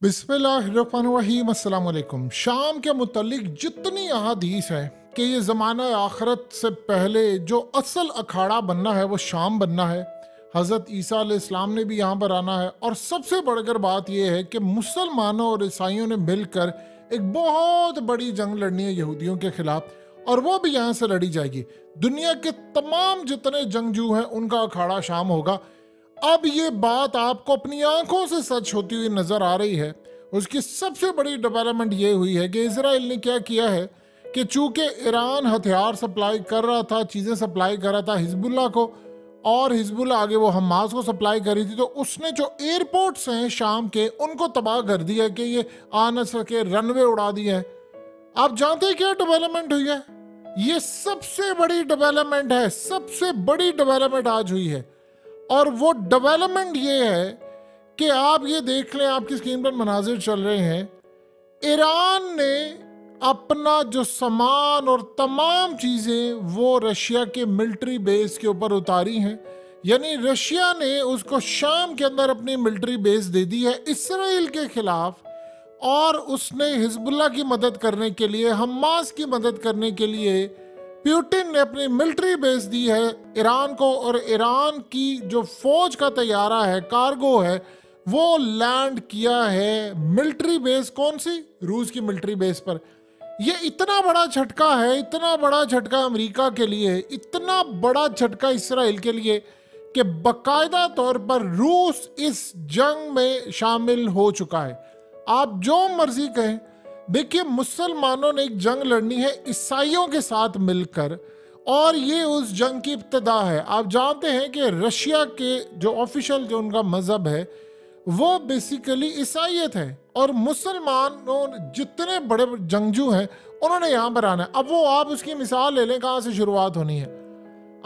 बिस्मिल्लाहिर्रहमानिर्रहीम अस्सलाम वालेकुम। शाम के मुतल्लिक जितनी अहादीस है कि ये ज़माना आखरत से पहले जो असल अखाड़ा बनना है वो शाम बनना है। हज़रत ईसा अलैहिस्सलाम ने भी यहाँ पर आना है और सबसे बढ़कर बात यह है कि मुसलमानों और ईसाइयों ने मिलकर एक बहुत बड़ी जंग लड़नी है यहूदियों के खिलाफ और वो भी यहाँ से लड़ी जाएगी। दुनिया के तमाम जितने जंगजू हैं उनका अखाड़ा शाम होगा। अब ये बात आपको अपनी आंखों से सच होती हुई नजर आ रही है। उसकी सबसे बड़ी डेवलपमेंट ये हुई है कि इजराइल ने क्या किया है कि चूंकि ईरान हथियार सप्लाई कर रहा था, चीज़ें सप्लाई कर रहा था हिजबुल्लाह को, और हिजबुल्लाह आगे वो हमास को सप्लाई कर रही थी, तो उसने जो एयरपोर्ट्स हैं शाम के उनको तबाह कर दिया कि ये आ न सके, रनवे उड़ा दिया है। आप जानते हैं क्या डेवलपमेंट हुई है? ये सबसे बड़ी डेवलपमेंट है, सबसे बड़ी डेवलपमेंट आज हुई है। और वो डेवलपमेंट ये है कि आप ये देख लें, आपकी स्क्रीन पर मनाजिर चल रहे हैं। ईरान ने अपना जो सामान और तमाम चीज़ें वो रशिया के मिलिट्री बेस के ऊपर उतारी हैं। यानी रशिया ने उसको शाम के अंदर अपनी मिलिट्री बेस दे दी है इसराइल के खिलाफ, और उसने हिजबुल्लाह की मदद करने के लिए, हमास की मदद करने के लिए पुतिन ने अपनी मिलिट्री बेस दी है ईरान को। और ईरान की जो फौज का तैयारा है, कार्गो है, वो लैंड किया है मिलिट्री बेस, कौन सी? रूस की मिलिट्री बेस पर। ये इतना बड़ा झटका है, इतना बड़ा झटका अमेरिका के लिए, इतना बड़ा झटका इसराइल के लिए कि बाकायदा तौर पर रूस इस जंग में शामिल हो चुका है। आप जो मर्जी कहें, देखिए मुसलमानों ने एक जंग लड़नी है ईसाइयों के साथ मिलकर, और ये उस जंग की इब्तिदा है। आप जानते हैं कि रशिया के जो ऑफिशियल जो उनका मजहब है वो बेसिकली ईसाइयत है, और मुसलमानों जितने बड़े जंगजू हैं उन्होंने यहाँ पर आना है। अब वो आप उसकी मिसाल ले लें, कहाँ से शुरुआत होनी है।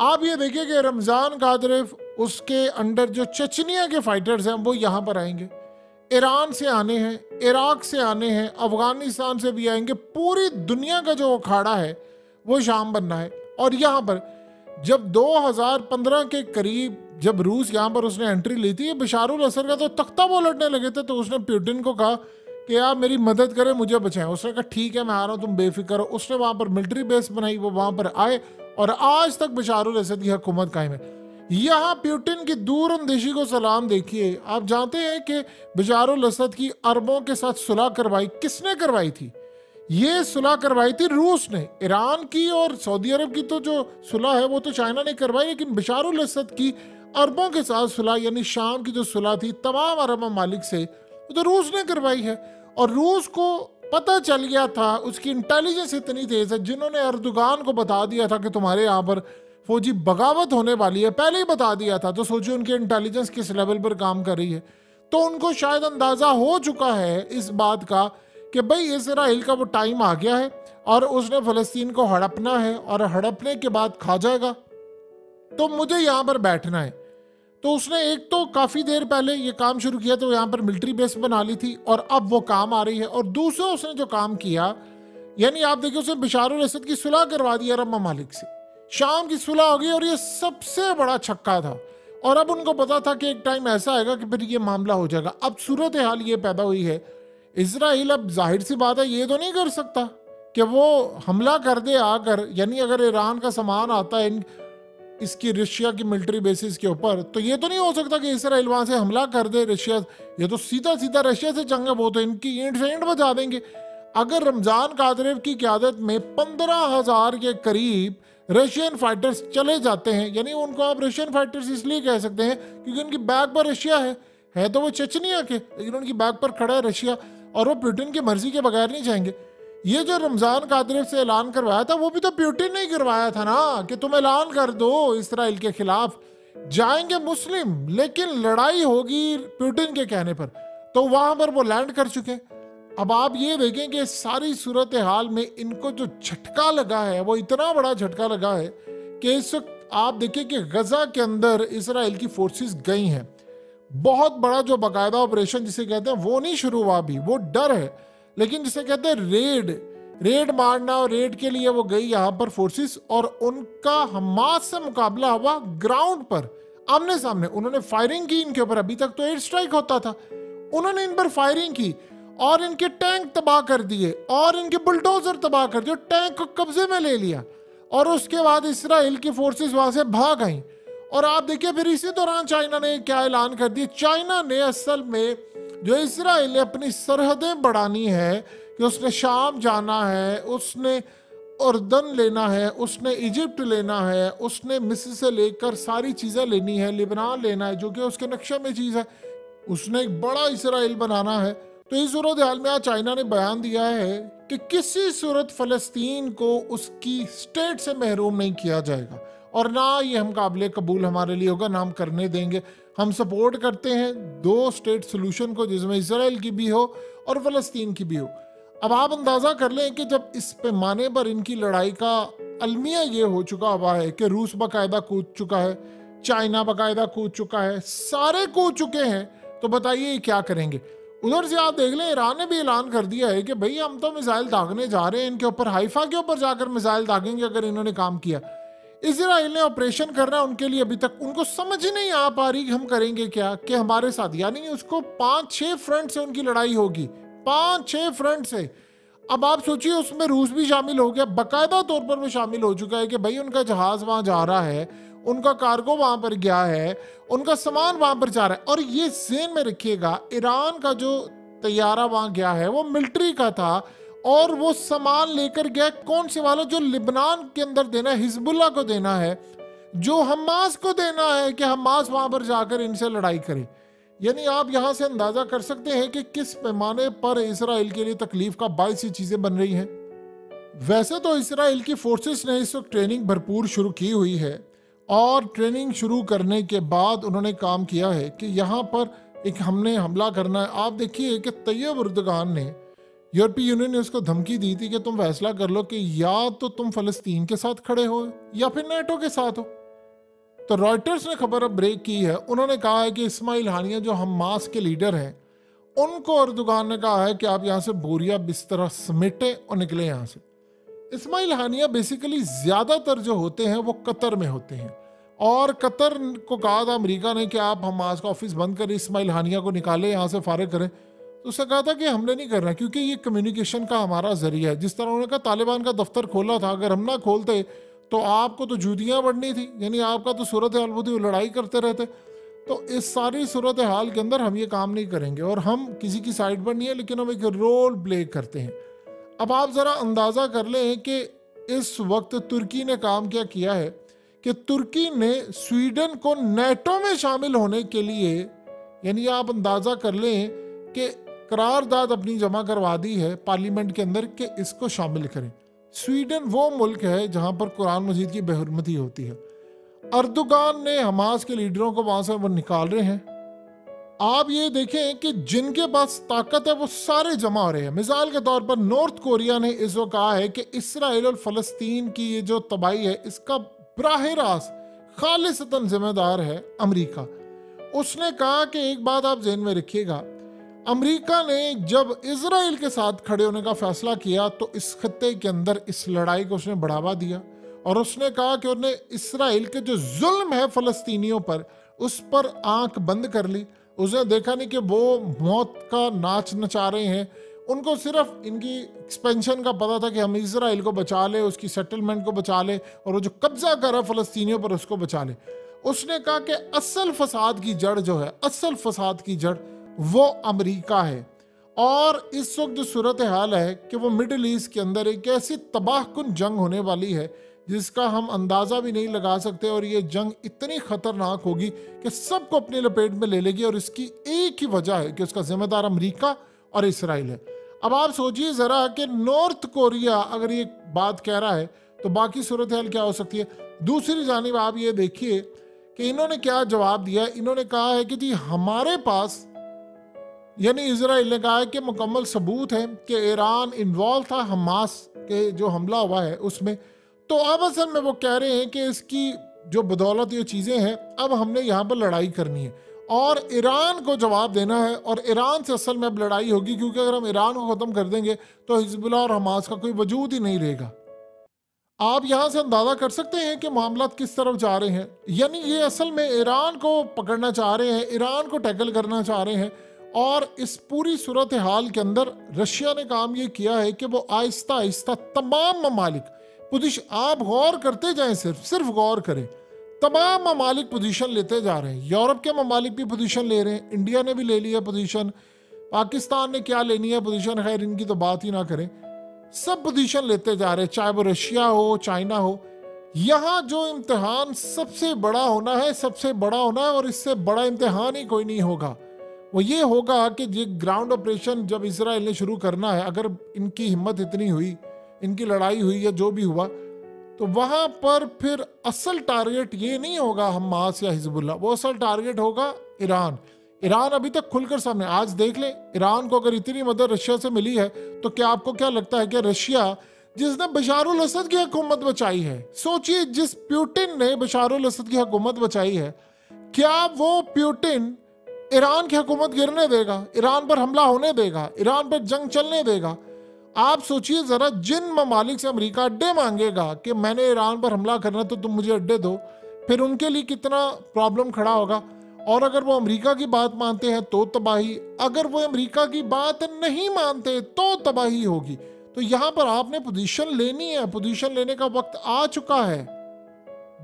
आप ये देखिए कि रमज़ान कादरेव, उसके अंडर जो चचनिया के फाइटर्स हैं वो यहाँ पर आएंगे, ईरान से आने हैं, इराक से आने हैं, अफगानिस्तान से भी आएंगे। पूरी दुनिया का जो अखाड़ा है वो शाम बनना है। और यहाँ पर जब 2015 के करीब जब रूस यहाँ पर उसने एंट्री ली थी, बशारुल असद का तो तख्ता वो लड़ने लगे थे, तो उसने पुतिन को कहा कि आप मेरी मदद करें, मुझे बचाएं। उसने कहा ठीक है मैं आ रहा हूँ, तुम बेफिक्र हो। उसने वहाँ पर मिलिट्री बेस बनाई, वो वहाँ पर आए और आज तक बशारुल असद की हुकूमत कायम है। यहाँ पुतिन की दूर अंदेशी को सलाम। देखिए, आप जानते हैं कि बशारुल असद की अरबों के साथ सुलह करवाई किसने करवाई थी? ये सुलह करवाई थी रूस ने। ईरान की और सऊदी अरब की तो जो सुलह है वो तो चाइना ने करवाई, लेकिन बशारुल असद की अरबों के साथ सुलह, यानी शाम की जो सुलह थी तमाम अरब ममालिक से, वो तो रूस ने करवाई है। और रूस को पता चल गया था, उसकी इंटेलिजेंस इतनी तेज है, जिन्होंने अर्दोगान को बता दिया था कि तुम्हारे यहाँ पर फौजी बगावत होने वाली है, पहले ही बता दिया था। तो सोचिए उनकी इंटेलिजेंस किस लेवल पर काम कर रही है। तो उनको शायद अंदाज़ा हो चुका है इस बात का कि भाई इसराइल का वो टाइम आ गया है और उसने फ़लस्तीन को हड़पना है, और हड़पने के बाद खा जाएगा, तो मुझे यहाँ पर बैठना है। तो उसने एक तो काफ़ी देर पहले ये काम शुरू किया, तो यहाँ पर मिलिट्री बेस बना ली थी, और अब वो काम आ रही है। और दूसरा उसने जो काम किया, यानी आप देखिए, उसने बशारुल असद की सुलह करवा दी अरब ममालिक से, शाम की सुलह हो गई, और ये सबसे बड़ा छक्का था। और अब उनको पता था कि एक टाइम ऐसा आएगा कि फिर ये मामला हो जाएगा। अब सूरत हाल ये पैदा हुई है, इजराइल अब जाहिर सी बात है ये तो नहीं कर सकता कि वो हमला कर दे आकर, यानी अगर ईरान का सामान आता है इसकी रशिया की मिलिट्री बेसिस के ऊपर, तो ये तो नहीं हो सकता कि इसराइल वहां से हमला कर दे रशिया। ये तो सीधा सीधा रशिया से जंग है, वो तो इनकी ईंट से ईंट बजा देंगे। अगर रमजान कादरेव की क़यादत में 15,000 के करीब रशियन फाइटर्स चले जाते हैं, यानी उनको आप रशियन फाइटर्स इसलिए कह सकते हैं क्योंकि उनकी बैक पर रशिया है तो वो चचनिया के, लेकिन उनकी बैक पर खड़ा है रशिया, और वो पुतिन की मर्जी के बगैर नहीं जाएंगे। ये जो रमजान कादरेव से ऐलान करवाया था वो भी तो पुतिन ने ही करवाया था ना, कि तुम ऐलान कर दो इसराइल के खिलाफ, जाएंगे मुस्लिम, लेकिन लड़ाई होगी पुतिन के कहने पर। तो वहां पर वो लैंड कर चुके हैं। अब आप ये देखें कि सारी सूरत हाल में इनको जो झटका लगा है वो इतना बड़ा झटका लगा है कि इस वक्त आप देखिए कि गजा के अंदर इसराइल की फोर्सेस गई हैं। बहुत बड़ा जो बाकायदा ऑपरेशन जिसे कहते हैं वो नहीं शुरू हुआ अभी, वो डर है, लेकिन जिसे कहते हैं रेड मारना, और रेड के लिए वो गई यहाँ पर फोर्सेस, और उनका हमास से मुकाबला हुआ ग्राउंड पर, आमने सामने। उन्होंने फायरिंग की इनके ऊपर। अभी तक तो एयर स्ट्राइक होता था, उन्होंने इन पर फायरिंग की और इनके टैंक तबाह कर दिए और इनके बुलडोजर तबाह कर दिए, टैंक को कब्जे में ले लिया और उसके बाद इसराइल की फोर्सेस वहां से भाग आई। और आप देखिए फिर इसी दौरान चाइना ने क्या ऐलान कर दिया। चाइना ने असल में जो इसराइल ने अपनी सरहदें बढ़ानी है कि उसने शाम जाना है, उसने उर्दन लेना है, उसने इजिप्ट लेना है, उसने मिस्र से लेकर सारी चीज़ें लेनी है, लिबनान लेना है जो कि उसके नक्शे में चीज़ है, उसने एक बड़ा इसराइल बनाना है। तो इस सूरत हाल में आज चाइना ने बयान दिया है कि किसी सूरत फ़लस्तीन को उसकी स्टेट से महरूम नहीं किया जाएगा और ना ये हम काबिल कबूल हमारे लिए होगा, ना हम करने देंगे। हम सपोर्ट करते हैं 2 स्टेट सोल्यूशन को जिसमें इसराइल की भी हो और फ़लस्तीन की भी हो। अब आप अंदाज़ा कर लें कि जब इस पैमाने पर इनकी लड़ाई का अलमिया ये हो चुका हुआ है कि रूस बाकायदा कूद चुका है, चाइना बाकायदा कूद चुका है, सारे कूद चुके हैं, तो बताइए ये क्या करेंगे। उधर से आप देख लें इरान ने भी ऐलान कर दिया है कि भाई हम तो मिसाइल दागने जा रहे हैं इनके ऊपर, हाइफा के ऊपर जाकर मिसाइल दागेंगे अगर इन्होंने काम किया। इसराइल ने ऑपरेशन करना है उनके लिए, अभी तक उनको समझ नहीं आ पा रही हम करेंगे क्या कि हमारे साथ, यानी उसको 5-6 फ्रंट से उनकी लड़ाई होगी, 5-6 फ्रंट से। अब आप सोचिए उसमें रूस भी शामिल हो गया, बाकायदा तौर पर वो शामिल हो चुका है कि भाई उनका जहाज वहां जा रहा है, उनका कार्गो वहां पर गया है, उनका सामान वहां पर जा रहा है। और ये ज़हन में रखिएगा ईरान का जो तैयारा वहां गया है वो मिलिट्री का था और वो सामान लेकर गया कौन से वाला, जो लिबनान के अंदर देना है, हिजबुल्लाह को देना है, जो हमास को देना है कि हमास वहां पर जाकर इनसे लड़ाई करे। यानी आप यहां से अंदाजा कर सकते हैं कि किस पैमाने पर इसराइल के लिए तकलीफ का बायस ये चीजें बन रही हैं। वैसे तो इसराइल की फोर्सेस ने इस वक्त ट्रेनिंग भरपूर शुरू की हुई है और ट्रेनिंग शुरू करने के बाद उन्होंने काम किया है कि यहाँ पर एक हमने हमला करना है। आप देखिए कि तैयब उर्दगान ने, यूरोपीय यूनियन ने उसको धमकी दी थी कि तुम फैसला कर लो कि या तो तुम फलस्तीन के साथ खड़े हो या फिर नेटो के साथ हो। तो रॉयटर्स ने खबर अब ब्रेक की है, उन्होंने कहा है कि इस्माइल हानिया जो हमास के लीडर हैं उनको उर्दगान ने कहा है कि आप यहाँ से बोरिया बिस्तरा समेटें और निकले यहाँ से। इस्माइल हानिया बेसिकली ज़्यादातर जो होते हैं वो कतर में होते हैं और कतर को कहा था अमेरिका ने कि आप हमास का ऑफिस बंद करें, इस्माइल हानिया को निकालें, यहाँ से फारिग करें। तो उसने कहा था कि हमने नहीं करना क्योंकि ये कम्युनिकेशन का हमारा जरिया है। जिस तरह उन्होंने कहा तालिबान का दफ्तर खोला था, अगर हम ना खोलते तो आपको तो जूतियाँ बढ़नी थी, यानी आपका तो सूरत हाल वो थी, लड़ाई करते रहते। तो इस सारी सूरत हाल के अंदर हम ये काम नहीं करेंगे और हम किसी की साइड पर नहीं है, लेकिन हम एक रोल प्ले करते हैं। अब आप ज़रा अंदाज़ा कर लें कि इस वक्त तुर्की ने काम क्या किया है कि तुर्की ने स्वीडन को नेटो में शामिल होने के लिए, यानी आप अंदाज़ा कर लें कि करारदाद अपनी जमा करवा दी है पार्लियामेंट के अंदर कि इसको शामिल करें। स्वीडन वो मुल्क है जहां पर कुरान मजीद की बेहुरमती होती है। अर्दोगान ने हमास के लीडरों को वहां से वो निकाल रहे हैं। आप ये देखें कि जिनके पास ताकत है वो सारे जमा हो रहे हैं। मिसाल के तौर पर नॉर्थ कोरिया ने इस वक्त कहा है कि इसराइल और फलस्तीन की ये जो तबाही है इसका बराह रास्त खालिसतन जिम्मेदार है अमेरिका। उसने कहा कि एक बात आप जहन में रखिएगा, अमेरिका ने जब इजराइल के साथ खड़े होने का फैसला किया तो इस खत्ते के अंदर इस लड़ाई को उसने बढ़ावा दिया और उसने कहा कि उन्हें इसराइल के जो जुल्म है फलस्तीनियों पर उस पर आंख बंद कर ली। उसने देखा नहीं कि वो मौत का नाच नचा रहे हैं, उनको सिर्फ इनकी एक्सपेंशन का पता था कि हम इसराइल को बचा ले, उसकी सेटलमेंट को बचा ले और वो जो कब्जा कर रहा है फलस्तीनियों पर उसको बचा ले। उसने कहा कि असल फसाद की जड़ जो है, असल फसाद की जड़ वो अमेरिका है। और इस वक्त जो सूरत हाल है कि वो मिडिल ईस्ट के अंदर एक ऐसी तबाहकुन जंग होने वाली है जिसका हम अंदाज़ा भी नहीं लगा सकते और ये जंग इतनी ख़तरनाक होगी कि सबको अपनी लपेट में ले लेगी और इसकी एक ही वजह है कि उसका जिम्मेदार अमेरिका और इसराइल है। अब आप सोचिए ज़रा कि नॉर्थ कोरिया अगर ये बात कह रहा है तो बाकी सूरत हाल क्या हो सकती है। दूसरी जानिब आप ये देखिए कि इन्होंने क्या जवाब दिया। इन्होंने कहा है कि जी हमारे पास, यानी इजराइल ने कहा है कि मुकम्मल सबूत है कि ईरान इन्वॉल्व था हमास के जो हमला हुआ है उसमें। तो अब असल में वो कह रहे हैं कि इसकी जो बदौलत ये चीज़ें हैं अब हमने यहाँ पर लड़ाई करनी है और ईरान को जवाब देना है और ईरान से असल में अब लड़ाई होगी, क्योंकि अगर हम ईरान को ख़त्म कर देंगे तो हिजबुल्लाह और हमास का कोई वजूद ही नहीं रहेगा। आप यहाँ से अंदाज़ा कर सकते हैं कि मामला किस तरफ जा रहे हैं। यानी ये असल में ईरान को पकड़ना चाह रहे हैं, ईरान को टैकल करना चाह रहे हैं और इस पूरी सूरत हाल के अंदर रशिया ने काम ये किया है कि वो आहिस्ता आहिस्ता तमाम ममालिक पोजीशन, आप गौर करते जाएं, सिर्फ गौर करें, तमाम ममालिक पोजीशन लेते जा रहे हैं। यूरोप के ममालिक भी पोजीशन ले रहे हैं, इंडिया ने भी ले लिया पोजीशन, पाकिस्तान ने क्या लेनी है पोजीशन, खैर इनकी तो बात ही ना करें। सब पोजीशन लेते जा रहे हैं, चाहे वो रशिया हो चाइना हो। यहाँ जो इम्तिहान सबसे बड़ा होना है, सबसे बड़ा होना है, और इससे बड़ा इम्तिहान ही कोई नहीं होगा। वो ये होगा कि ये ग्राउंड ऑपरेशन जब इसराइल ने शुरू करना है, अगर इनकी हिम्मत इतनी हुई, इनकी लड़ाई हुई या जो भी हुआ, तो वहाँ पर फिर असल टारगेट ये नहीं होगा हमास या हिजबुल्लाह, वो असल टारगेट होगा ईरान। ईरान अभी तक खुलकर सामने, आज देख लें, ईरान को अगर इतनी मदद रशिया से मिली है तो क्या आपको क्या लगता है कि रशिया जिसने बशारुल असद की हुकूमत बचाई है, सोचिए जिस प्यूटिन ने बशारुल असद की हुकूमत बचाई है, क्या वो प्यूटिन ईरान की हुकूमत गिरने देगा, ईरान पर हमला होने देगा, ईरान पर जंग चलने देगा? आप सोचिए जरा, जिन ममालिक से अमेरिका अड्डे मांगेगा कि मैंने ईरान पर हमला करना तो तुम मुझे अड्डे दो, फिर उनके लिए कितना प्रॉब्लम खड़ा होगा। और अगर वो अमेरिका की बात मानते हैं तो तबाही, अगर वो अमेरिका की बात नहीं मानते तो तबाही होगी। तो यहाँ पर आपने पोजीशन लेनी है, पोजीशन लेने का वक्त आ चुका है।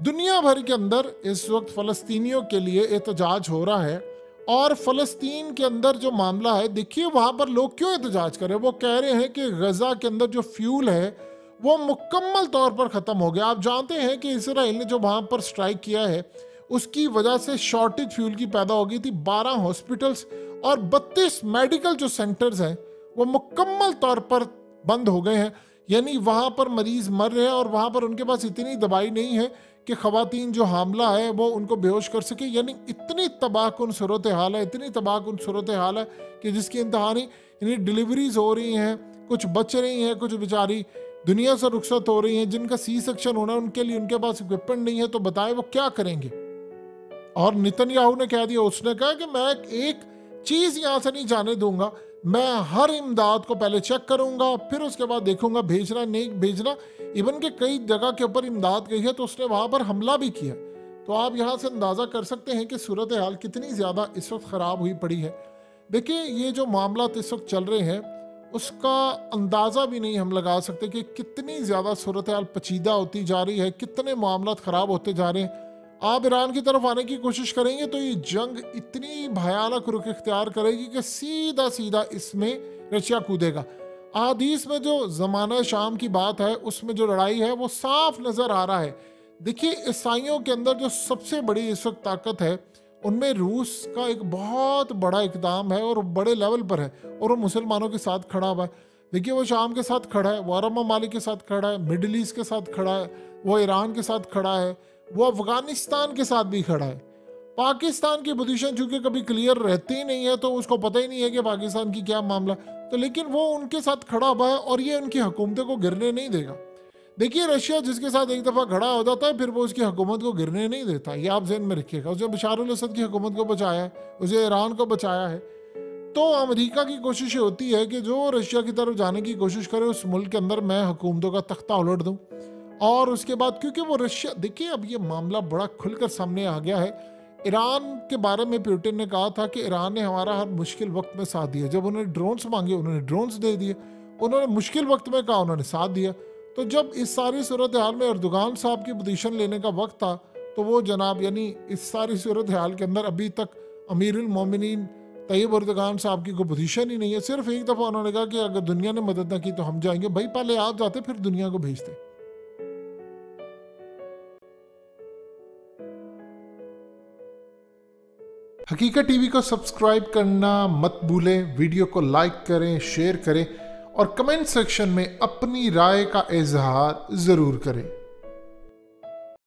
दुनिया भर के अंदर इस वक्त फ़लस्तीनियों के लिए एहतजाज हो रहा है, और फ़लस्तीन के अंदर जो मामला है, देखिए वहाँ पर लोग क्यों एहतजाज कर रहे हैं। वो कह रहे हैं कि गज़ा के अंदर जो फ्यूल है वो मुकम्मल तौर पर ख़त्म हो गया। आप जानते हैं कि इसराइल ने जो वहाँ पर स्ट्राइक किया है उसकी वजह से शॉर्टेज फ्यूल की पैदा हो गई थी। 12 हॉस्पिटल्स और 32 मेडिकल जो सेंटर्स हैं वो मुकम्मल तौर पर बंद हो गए हैं, यानी वहाँ पर मरीज़ मर रहे हैं, और वहाँ पर उनके पास इतनी दवाई नहीं है कि ख़वातीन जो हामला है वो उनको बेहोश कर सके। यानी इतनी तबाहकुन सूरत हाल है, इतनी तबाहकुन सूरत हाल है कि जिसकी इंतहा नहीं। यानी डिलीवरीज हो रही हैं, कुछ बच रही हैं, कुछ बेचारी दुनिया से रुखसत हो रही हैं। जिनका सी सेक्शन होना है उनके लिए उनके पास इक्विपमेंट नहीं है, तो बताएं वो क्या करेंगे। और नेतन्याहू ने कह दिया, उसने कहा कि मैं एक चीज़ यहाँ से नहीं जाने दूंगा, मैं हर इमदाद को पहले चेक करूंगा, फिर उसके बाद देखूंगा भेजना नहीं भेजना। इवन के कई जगह के ऊपर इमदाद गई है तो उसने वहाँ पर हमला भी किया। तो आप यहाँ से अंदाज़ा कर सकते हैं कि सूरत हाल कितनी ज़्यादा इस वक्त ख़राब हुई पड़ी है। देखिए ये जो मामला इस वक्त चल रहे हैं उसका अंदाज़ा भी नहीं हम लगा सकते कि कितनी ज़्यादा सूरत हाल पेचीदा होती जा रही है, कितने मामला ख़राब होते जा रहे हैं। आप ईरान की तरफ आने की कोशिश करेंगे तो ये जंग इतनी भयानक रुख इख्तियार करेगी कि सीधा सीधा इसमें रशिया कूदेगा। अहादीस में जो ज़माना शाम की बात है उसमें जो लड़ाई है वो साफ नज़र आ रहा है। देखिए ईसाइयों के अंदर जो सबसे बड़ी इस वक्त ताकत है उनमें रूस का एक बहुत बड़ा इकदाम है और बड़े लेवल पर है, और वो मुसलमानों के साथ खड़ा हुआ है। देखिए वो शाम के साथ खड़ा है, वो अरब ममालिक के साथ खड़ा है, मिडल ईस्ट के साथ खड़ा है, वो ईरान के साथ खड़ा है, वो अफगानिस्तान के साथ भी खड़ा है। पाकिस्तान की पोजीशन चूंकि कभी क्लियर रहती ही नहीं है तो उसको पता ही नहीं है कि पाकिस्तान की क्या मामला, तो लेकिन वो उनके साथ खड़ा हुआ है और ये उनकी हुकूमतों को गिरने नहीं देगा। देखिए रशिया जिसके साथ एक दफ़ा खड़ा हो जाता है फिर वो उसकी हुकूमत को गिरने नहीं देता, ये आप ज़हन में रखिएगा। उसने बशारुल असद की हुकूमत को बचाया है, उसे ईरान को बचाया है। तो अमेरिका की कोशिश होती है कि जो रशिया की तरफ जाने की कोशिश करे उस मुल्क के अंदर मैं हुकूमतों का तख्ता उलट दूँ। और उसके बाद क्योंकि वो रशिया, देखिए अब ये मामला बड़ा खुलकर सामने आ गया है। ईरान के बारे में पुतिन ने कहा था कि ईरान ने हमारा हर मुश्किल वक्त में साथ दिया। जब उन्होंने ड्रोन्स मांगे उन्होंने ड्रोन्स दे दिए, उन्होंने मुश्किल वक्त में कहा उन्होंने साथ दिया। तो जब इस सारी सूरत हाल में अर्दोगान साहब की पोजीशन लेने का वक्त था तो वो जनाब, यानी इस सारी सूरत हाल के अंदर अभी तक अमीरुल मोमिनीन तैयब अर्दोगान साहब की कोई पोजीशन ही नहीं है। सिर्फ एक दफ़ा उन्होंने कहा कि अगर दुनिया ने मदद ना की तो हम जाएंगे। भाई पहले आप जाते फिर दुनिया को भेजते। हकीकत टीवी को सब्सक्राइब करना मत भूलें, वीडियो को लाइक करें, शेयर करें और कमेंट सेक्शन में अपनी राय का इजहार ज़रूर करें।